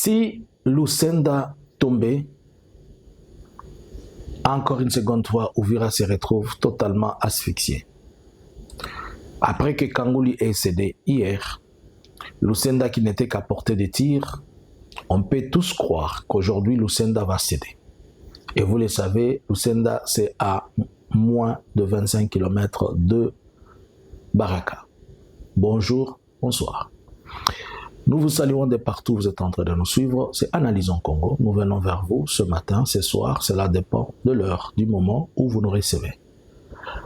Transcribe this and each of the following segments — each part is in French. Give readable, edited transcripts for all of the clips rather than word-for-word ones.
Si Lucenda tombait, encore une seconde fois, Uvira se retrouve totalement asphyxié. Après que Kangouli ait cédé hier, Lucenda qui n'était qu'à portée de tir, on peut tous croire qu'aujourd'hui Lucenda va céder. Et vous le savez, Lucenda c'est à moins de 25 km de Baraka. Bonjour, bonsoir. Nous vous saluons de partout où vous êtes en train de nous suivre. C'est Analysons Congo. Nous venons vers vous ce matin, ce soir. Cela dépend de l'heure, du moment où vous nous recevez.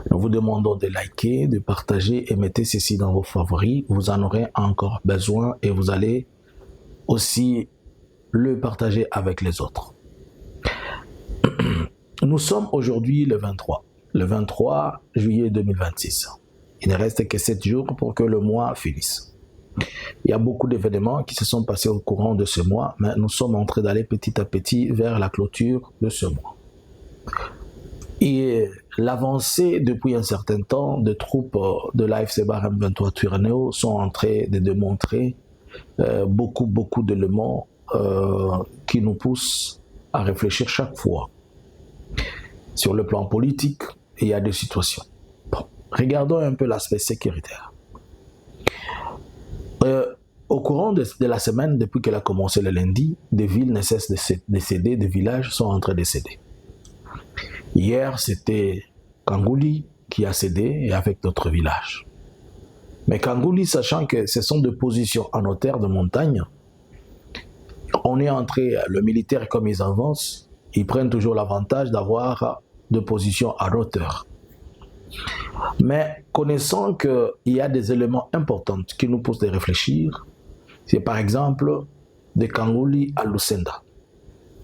Nous vous demandons de liker, de partager et mettez ceci dans vos favoris. Vous en aurez encore besoin et vous allez aussi le partager avec les autres. Nous sommes aujourd'hui le 23 juillet 2026. Il ne reste que 7 jours pour que le mois finisse. Il y a beaucoup d'événements qui se sont passés au courant de ce mois, mais nous sommes en train d'aller petit à petit vers la clôture de ce mois. Et l'avancée depuis un certain temps de troupes de l'AFC Barkhane M23 Twirwaneho sont en train de démontrer beaucoup d'éléments qui nous poussent à réfléchir chaque fois. Sur le plan politique, il y a des situations. Bon, regardons un peu l'aspect sécuritaire. Au courant de la semaine, depuis qu'elle a commencé le lundi, des villes ne cessent de céder, des villages sont en train de céder. Hier, c'était Kangouli qui a cédé et avec d'autres villages. Mais Kangouli, sachant que ce sont des positions en hauteur de montagne, on est entré, le militaire comme ils avancent, ils prennent toujours l'avantage d'avoir des positions à hauteur. Mais connaissant qu'il y a des éléments importants qui nous poussent à réfléchir, c'est par exemple de Kangouli à Lucenda.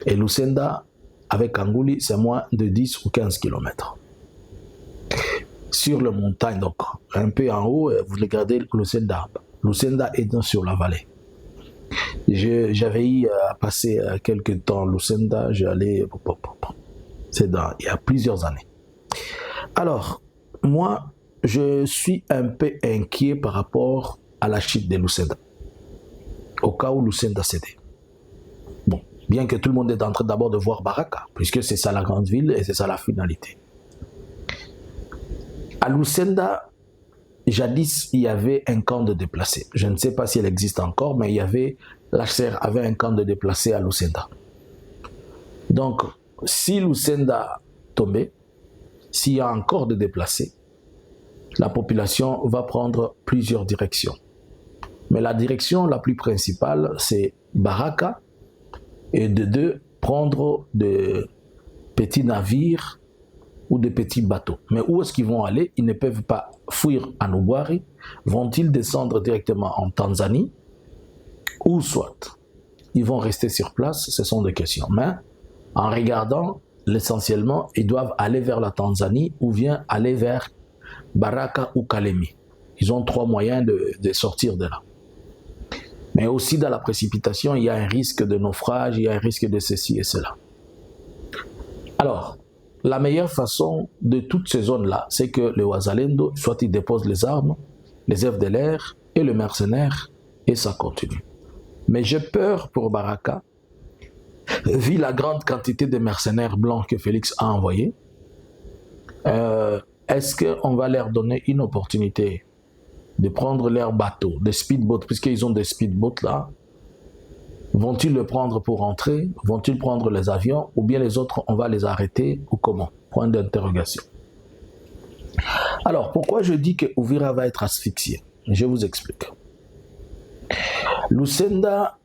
Et Lucenda, avec Kangouli, c'est moins de 10 ou 15 km. Sur la montagne, donc un peu en haut, vous regardez Lucenda. Lucenda est sur la vallée. J'avais eu à passer quelques temps Lucenda, j'allais... C'est il y a plusieurs années. Alors, moi, je suis un peu inquiet par rapport à la chute de Lucenda. Au cas où Lucenda cédait. Bon, bien que tout le monde est en train d'abord de voir Baraka, puisque c'est ça la grande ville et c'est ça la finalité. À Lucenda, jadis, il y avait un camp de déplacés. Je ne sais pas s'il existe encore, mais il y avait, l'HCR avait un camp de déplacés à Lucenda. Donc, si Lucenda tombait, s'il y a encore des déplacés, la population va prendre plusieurs directions. Mais la direction la plus principale, c'est Baraka, et de deux, prendre de petits navires ou de petits bateaux. Mais où est-ce qu'ils vont aller? Ils ne peuvent pas fuir à Nubwari. Vont-ils descendre directement en Tanzanie? Ou soit, ils vont rester sur place? Ce sont des questions. Mais en regardant, essentiellement, ils doivent aller vers la Tanzanie ou bien aller vers Baraka ou Kalemi. Ils ont 3 moyens de sortir de là. Mais aussi dans la précipitation, il y a un risque de naufrage, il y a un risque de ceci et cela. Alors, la meilleure façon de toutes ces zones-là, c'est que le Wazalendo, soit il dépose les armes, les FDLR et le mercenaire, et ça continue. Mais j'ai peur pour Baraka, vu la grande quantité de mercenaires blancs que Félix a envoyés. Est-ce qu'on va leur donner une opportunité de prendre leurs bateaux, des speedboats, puisqu'ils ont des speedboats là? Vont-ils le prendre pour entrer? Vont-ils prendre les avions? Ou bien les autres, on va les arrêter? Ou comment? Point d'interrogation. Alors, pourquoi je dis que Uvira va être asphyxié? Je vous explique. Lucenda,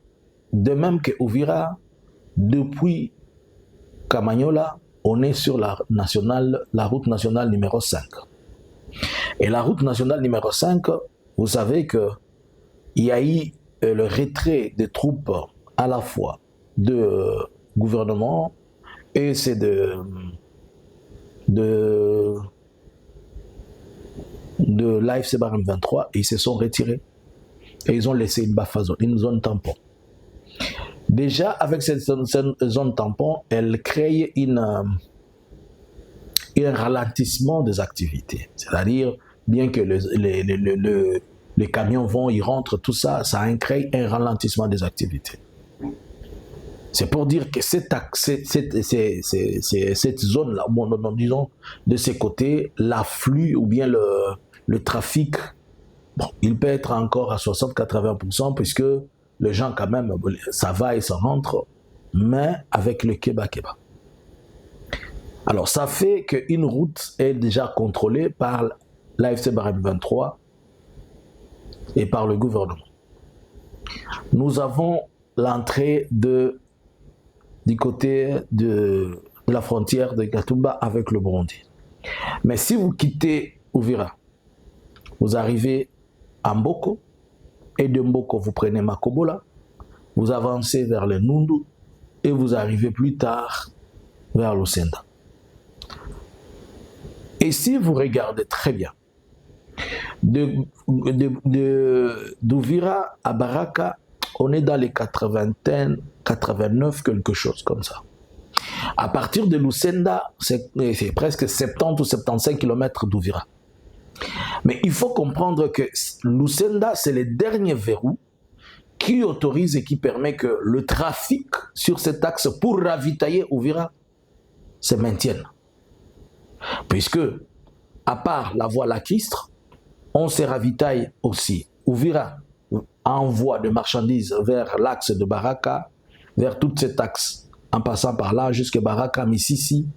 de même que Uvira, depuis Kamanyola, on est sur la route nationale numéro 5. Et la route nationale numéro 5, vous savez qu'il y a eu le retrait des troupes à la fois de gouvernement et c'est de l'AFC Barkhane M23, et ils se sont retirés. Et ils ont laissé une buffer zone, une zone tampon. Déjà, avec cette zone tampon, elle crée un ralentissement des activités. C'est-à-dire, bien que les camions vont, ils rentrent, tout ça, ça crée un ralentissement des activités. C'est pour dire que cette zone-là, bon, disons, de ces côtés, l'afflux ou bien le trafic, bon, il peut être encore à 60-80%, puisque les gens, quand même, ça va et ça rentre, mais avec le Keba-Keba. Alors, ça fait qu'une route est déjà contrôlée par l'AFC Barème 23 et par le gouvernement. Nous avons l'entrée du côté de la frontière de Gatumba avec le Burundi. Mais si vous quittez Uvira, vous arrivez à Mboko, et de Mboko, vous prenez Makobola, vous avancez vers le Nundu, et vous arrivez plus tard vers Lusenda. Et si vous regardez très bien, d'Uvira à Baraka, on est dans les 89, quelque chose comme ça. À partir de Lusenda, c'est presque 70 ou 75 km d'Uvira. Mais il faut comprendre que Lusenda, c'est le dernier verrou qui autorise et qui permet que le trafic sur cet axe pour ravitailler Uvira se maintienne. Puisque, à part la voie lacustre, on se ravitaille aussi. Uvira envoie de marchandises vers l'axe de Baraka, vers tout cet axe, en passant par là jusqu'à Baraka, Misisi,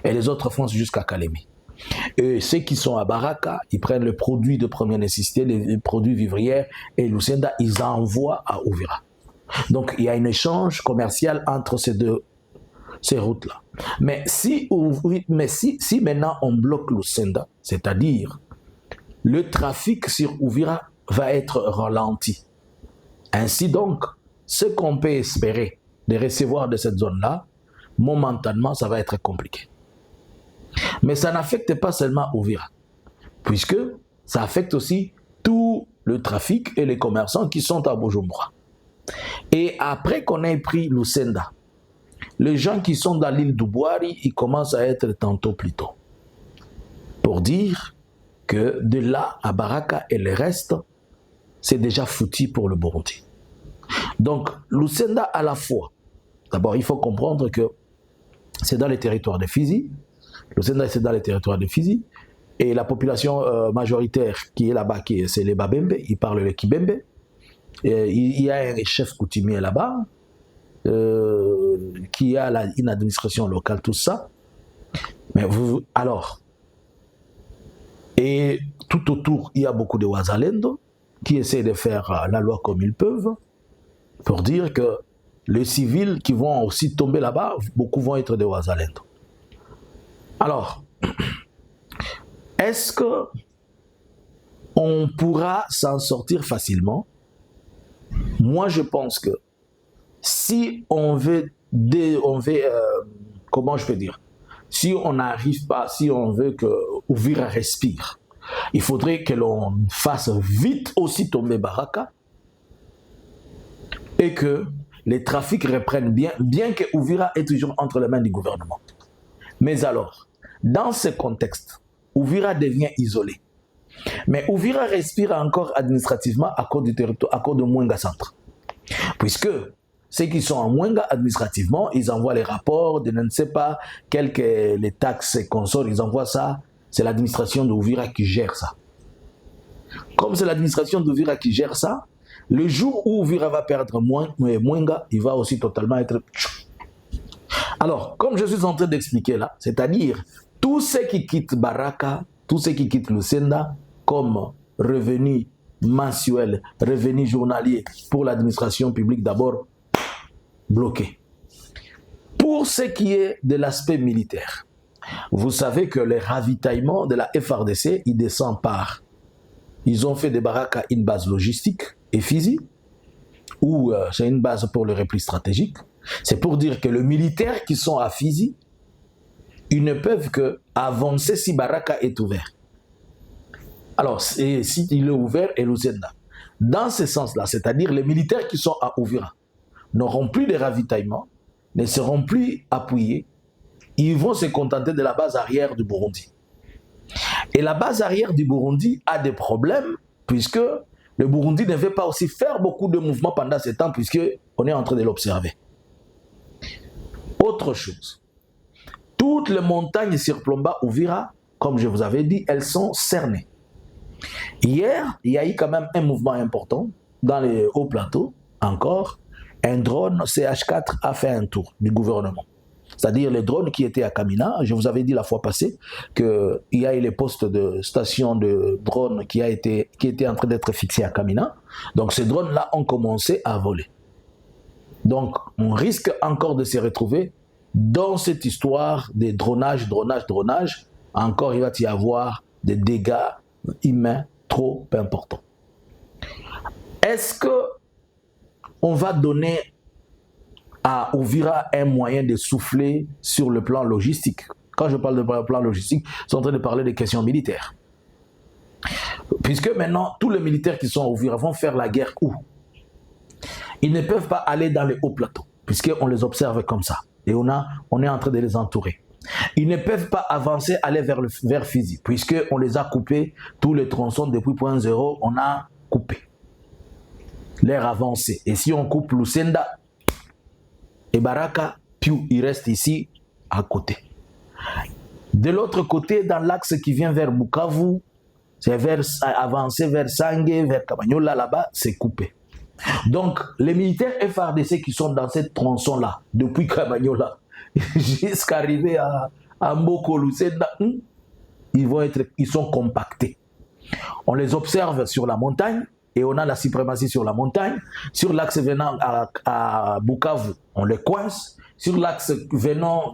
et les autres foncent jusqu'à Kalemi. Et ceux qui sont à Baraka, ils prennent le produit de première nécessité, les produits vivrières, et Lusenda, ils envoient à Uvira. Donc, il y a un échange commercial entre ces routes-là. Mais si maintenant on bloque Lusenda, c'est-à-dire le trafic sur Uvira va être ralenti. Ainsi donc, ce qu'on peut espérer de recevoir de cette zone-là, momentanément, ça va être compliqué. Mais ça n'affecte pas seulement Uvira, puisque ça affecte aussi tout le trafic et les commerçants qui sont à Bujumbura. Et après qu'on ait pris Lusenda, les gens qui sont dans l'île d'Ubwari, ils commencent à être tantôt plus tôt. Pour dire que de là à Baraka et le reste, c'est déjà foutu pour le Burundi. Donc, Lusenda à la fois, d'abord il faut comprendre que c'est dans les territoires de Fizi, Lusenda c'est dans les territoires de Fizi, et la population majoritaire qui est là-bas, c'est les Babembe, ils parlent le Kibembe, et il y a un chef coutumier là-bas, qui a une administration locale, tout ça. Mais alors, et tout autour, il y a beaucoup de Wazalendo qui essaient de faire la loi comme ils peuvent, pour dire que les civils qui vont aussi tomber là-bas, beaucoup vont être des Wazalendo. Alors, est-ce que on pourra s'en sortir facilement? Moi, je pense que si on veut, comment je peux dire, si on n'arrive pas, si on veut que Uvira respire, il faudrait que l'on fasse vite aussi tomber Baraka et que les trafics reprennent bien que Uvira est toujours entre les mains du gouvernement. Mais alors, dans ce contexte, Uvira devient isolé. Mais Uvira respire encore administrativement à cause du territoire, à cause de Mwenga Centre. Puisque ceux qui sont en Mwenga administrativement, ils envoient les rapports de ne sais pas quelles que les taxes et consorts, ils envoient ça. C'est l'administration d'Uvira qui gère ça. Comme c'est l'administration d'Uvira qui gère ça, le jour où Uvira va perdre Mwenga, il va aussi totalement être... Alors, comme je suis en train d'expliquer là, c'est-à-dire tous ceux qui quittent Baraka, tous ceux qui quittent Lusenda, comme revenus mensuels, revenus journaliers pour l'administration publique d'abord, bloqués. Pour ce qui est de l'aspect militaire, vous savez que les ravitaillements de la FRDC, ils descendent par... Ils ont fait de Baraka une base logistique et physique, ou c'est une base pour le repli stratégique. C'est pour dire que les militaires qui sont à Fizi, ils ne peuvent que avancer si Baraka est ouvert. Alors, si il est ouvert, et Lusenda. Dans ce sens-là, c'est-à-dire les militaires qui sont à Uvira n'auront plus de ravitaillement, ne seront plus appuyés, ils vont se contenter de la base arrière du Burundi. Et la base arrière du Burundi a des problèmes, puisque le Burundi ne veut pas aussi faire beaucoup de mouvements pendant ce temps, puisqu'on est en train de l'observer. Autre chose, toutes les montagnes surplombant Uvira, comme je vous avais dit, elles sont cernées. Hier, il y a eu quand même un mouvement important dans les hauts plateaux, encore. Un drone CH4 a fait un tour du gouvernement. C'est-à-dire les drones qui étaient à Kamina. Je vous avais dit la fois passée qu'il y a eu les postes de station de drones qui étaient en train d'être fixés à Kamina. Donc ces drones-là ont commencé à voler. Donc on risque encore de se retrouver dans cette histoire des dronages. Encore il va y avoir des dégâts humains trop importants. Est-ce qu'on va donner à Uvira un moyen de souffler sur le plan logistique? Quand je parle de plan logistique, je suis en train de parler des questions militaires. Puisque maintenant, tous les militaires qui sont à Uvira vont faire la guerre où? Ils ne peuvent pas aller dans les hauts plateaux, puisqu'on les observe comme ça. Et on est en train de les entourer. Ils ne peuvent pas avancer, aller vers Fizi, puisqu'on les a coupés, tous les tronçons depuis point zéro, on a coupé leur avancée. Et si on coupe Lucenda et Baraka, puis il reste ici à côté. De l'autre côté, dans l'axe qui vient vers Bukavu, c'est avancer vers Sangue, vers Kamanyola, là-bas, c'est coupé. Donc, les militaires FARDC qui sont dans cette tronçon-là, depuis Kamanyola, jusqu'à arriver à Mboko, Lucenda, ils sont compactés. On les observe sur la montagne, et on a la suprématie sur la montagne. Sur l'axe venant à Bukavu, on les coince. Sur l'axe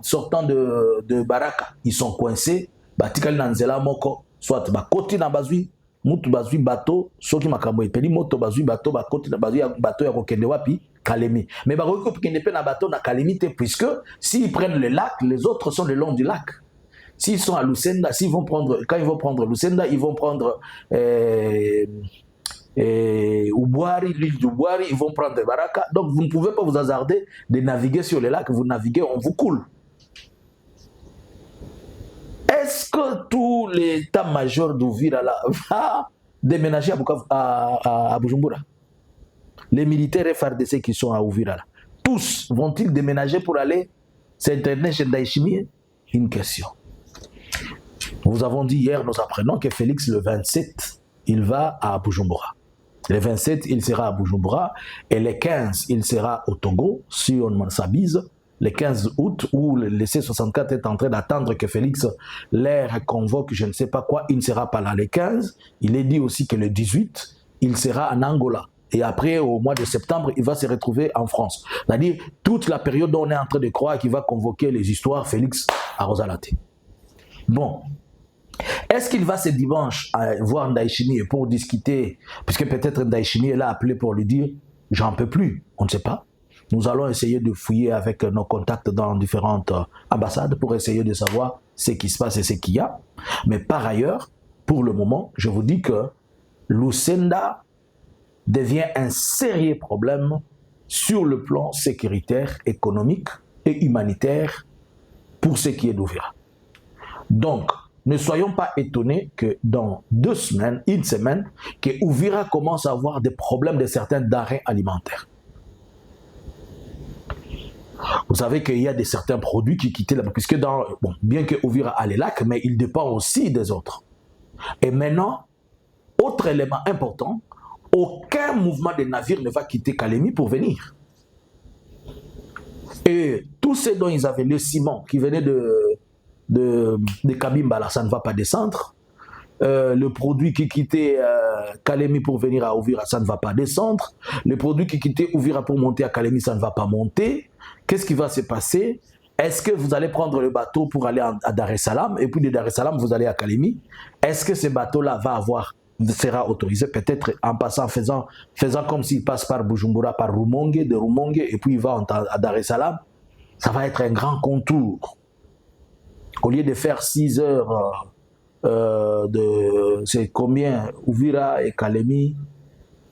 sortant de Baraka, ils sont coincés. Batikali Nanzela Moko, soit Bakoti na bazui, mutu bazui bateau, soki makambo epeli moto bazui bateau, bakoti na bazui bateau ya kokende wapi, Kalemi. Mais baroki kokende pe na bateau na Kalemi te, puisque s'ils prennent le lac, les autres sont le long du lac. S'ils sont à Lucenda, quand ils vont prendre Lucenda, ils vont prendre Ubwari, l'île d'Ubwari, ils vont prendre Baraka. Donc vous ne pouvez pas vous hasarder de naviguer sur les lacs. Vous naviguez, on vous coule. Est-ce que tout l'état-major d'Uvira va déménager à Bujumbura? Les militaires FARDC qui sont à Uvira là, tous vont-ils déménager pour aller s'interner chez Ndayishimiye? Une question. Nous avons dit hier, nous apprenons que Félix le 27, il va à Bujumbura. Le 27, il sera à Bujumbura. Et le 15, il sera au Togo, sur Mansabise. Le 15 août, où le C-64 est en train d'attendre que Félix l'air convoque, je ne sais pas quoi, il ne sera pas là. Le 15, il est dit aussi que le 18, il sera en Angola. Et après, au mois de septembre, il va se retrouver en France. C'est-à-dire, toute la période où on est en train de croire qu'il va convoquer les histoires, Félix à Rosalate. Bon. Est-ce qu'il va ce dimanche voir Ndayishimiye pour discuter, puisque peut-être Ndayishimiye l'a appelé pour lui dire « j'en peux plus », on ne sait pas. Nous allons essayer de fouiller avec nos contacts dans différentes ambassades pour essayer de savoir ce qui se passe et ce qu'il y a. Mais par ailleurs, pour le moment, je vous dis que Lucenda devient un sérieux problème sur le plan sécuritaire, économique et humanitaire pour ce qui est d'Uvira. Donc, ne soyons pas étonnés que dans 2 semaines, une semaine, que Uvira commence à avoir des problèmes de certains denrées alimentaires. Vous savez qu'il y a certains produits qui quittent là-bas, puisque bien que Uvira a les lacs, mais il dépend aussi des autres. Et maintenant, autre élément important, aucun mouvement de navires ne va quitter Kalemi pour venir. Et tout ce dont ils avaient, le ciment qui venait de Kabimba, là, ça ne va pas descendre. Le produit qui quittait Kalemi pour venir à Uvira, ça ne va pas descendre. Le produit qui quittait Uvira pour monter à Kalemi, ça ne va pas monter. Qu'est-ce qui va se passer? Est-ce que vous allez prendre le bateau pour aller à Dar es Salaam et puis de Dar es Salaam, vous allez à Kalemi? Est-ce que ce bateau-là sera autorisé peut-être en passant, faisant comme s'il passe par Bujumbura, par Rumonge, de Rumonge, et puis il va à Dar es Salaam? Ça va être un grand contour. Au lieu de faire 6 heures c'est combien? Uvira et Kalemi,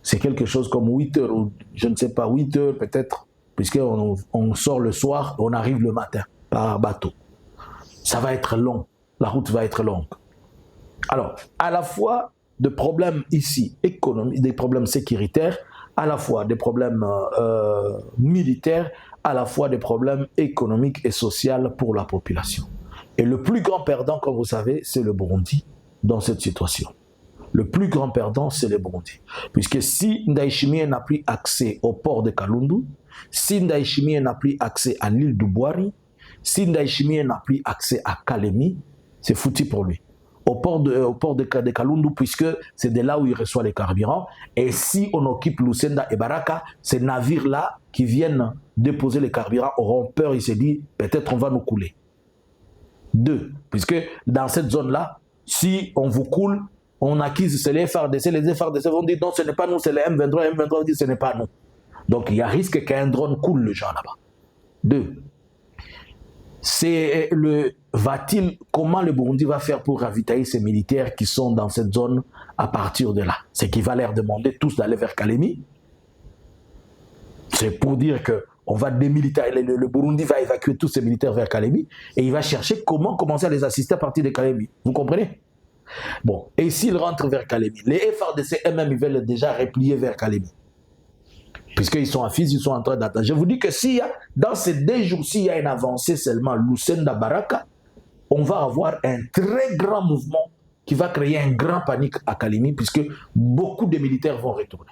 c'est quelque chose comme 8 heures, ou je ne sais pas, 8 heures peut-être, puisqu'on sort le soir, on arrive le matin par bateau. Ça va être long, la route va être longue. Alors, à la fois des problèmes ici économiques, des problèmes sécuritaires, à la fois des problèmes militaires, à la fois des problèmes économiques et sociaux pour la population. Et le plus grand perdant, comme vous savez, c'est le Burundi dans cette situation. Le plus grand perdant, c'est le Burundi. Puisque si Ndayishimiye n'a plus accès au port de Kalundu, si Ndayishimiye n'a plus accès à l'île d'Ubwari, si Ndayishimiye n'a plus accès à Kalemi, c'est foutu pour lui. Au port de Kalundu, puisque c'est de là où il reçoit les carburants. Et si on occupe Lusenda et Baraka, ces navires-là qui viennent déposer les carburants auront peur, il se dit, peut-être on va nous couler. 2. Puisque dans cette zone-là, si on vous coule, on accuse, c'est les FARDC vont dire non, ce n'est pas nous, c'est les M23, M23 dit ce n'est pas nous. Donc il y a risque qu'un drone coule les gens là-bas. 2. Comment le Burundi va faire pour ravitailler ces militaires qui sont dans cette zone à partir de là? C'est qu'il va leur demander tous d'aller vers Kalemi. C'est pour dire que le Burundi va évacuer tous ces militaires vers Kalemi et il va chercher comment commencer à les assister à partir de Kalemi. Vous comprenez? Bon, et s'ils rentrent vers Kalemi, les FARDC eux-mêmes, ils veulent déjà replier vers Kalemi. Puisqu'ils sont en Fizi, ils sont en train d'attendre. Je vous dis que dans ces 2 jours, s'il y a une avancée seulement, Lusenda Baraka, on va avoir un très grand mouvement qui va créer un grand panique à Kalemi, puisque beaucoup de militaires vont retourner.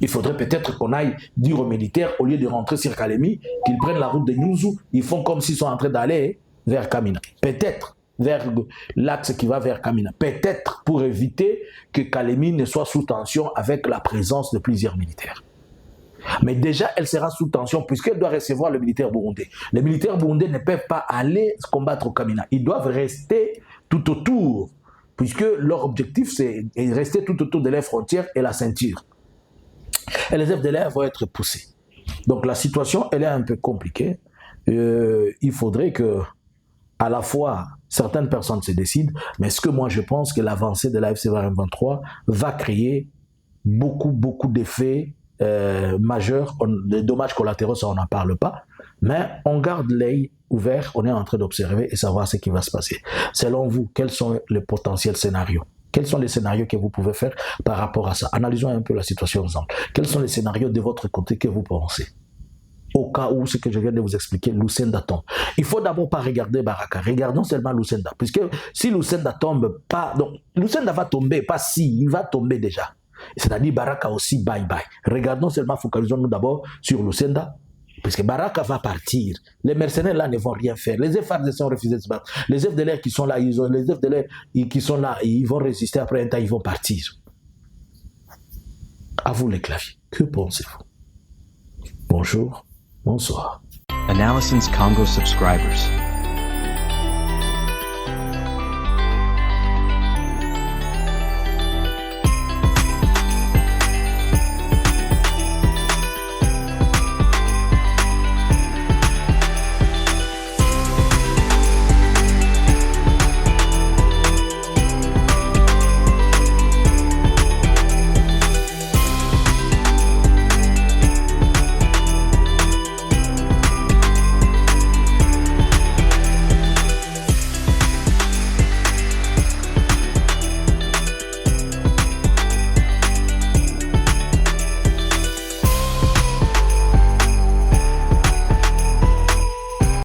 Il faudrait peut-être qu'on aille dire aux militaires, au lieu de rentrer sur Kalemi, qu'ils prennent la route de Nyuzu, ils font comme s'ils sont en train d'aller vers Kamina. Peut-être vers l'axe qui va vers Kamina. Peut-être pour éviter que Kalemi ne soit sous tension avec la présence de plusieurs militaires. Mais déjà, elle sera sous tension puisqu'elle doit recevoir le militaire burundais. Les militaires burundais ne peuvent pas aller combattre au Kamina. Ils doivent rester tout autour, puisque leur objectif, c'est de rester tout autour de leurs frontières et la ceinture. Et les FDLR vont être poussés. Donc la situation, elle est un peu compliquée. Il faudrait que, à la fois, certaines personnes se décident, mais ce que moi je pense que l'avancée de la FCVR M23 va créer beaucoup d'effets majeurs, des dommages collatéraux, ça on n'en parle pas, mais on garde l'œil ouvert, on est en train d'observer et savoir ce qui va se passer. Selon vous, quels sont les potentiels scénarios? Quels sont les scénarios que vous pouvez faire par rapport à ça? Analysons un peu la situation ensemble. Quels sont les scénarios de votre côté que vous pensez? Au cas où ce que je viens de vous expliquer, Lusenda tombe. Il ne faut d'abord pas regarder Baraka, regardons seulement Lusenda, puisque si Lusenda tombe pas, donc Lusenda va tomber, pas si, il va tomber déjà. C'est-à-dire Baraka aussi, bye bye. Regardons seulement, focalisons-nous d'abord sur Lusenda, puisque Baraka va partir. Les mercenaires là ne vont rien faire. Les FARDC ont refusé de se battre. Les FDLR qui sont là, ils vont résister après un temps, ils vont partir. À vous les claviers. Que pensez-vous? Bonjour, bonsoir. Analysins Congo subscribers.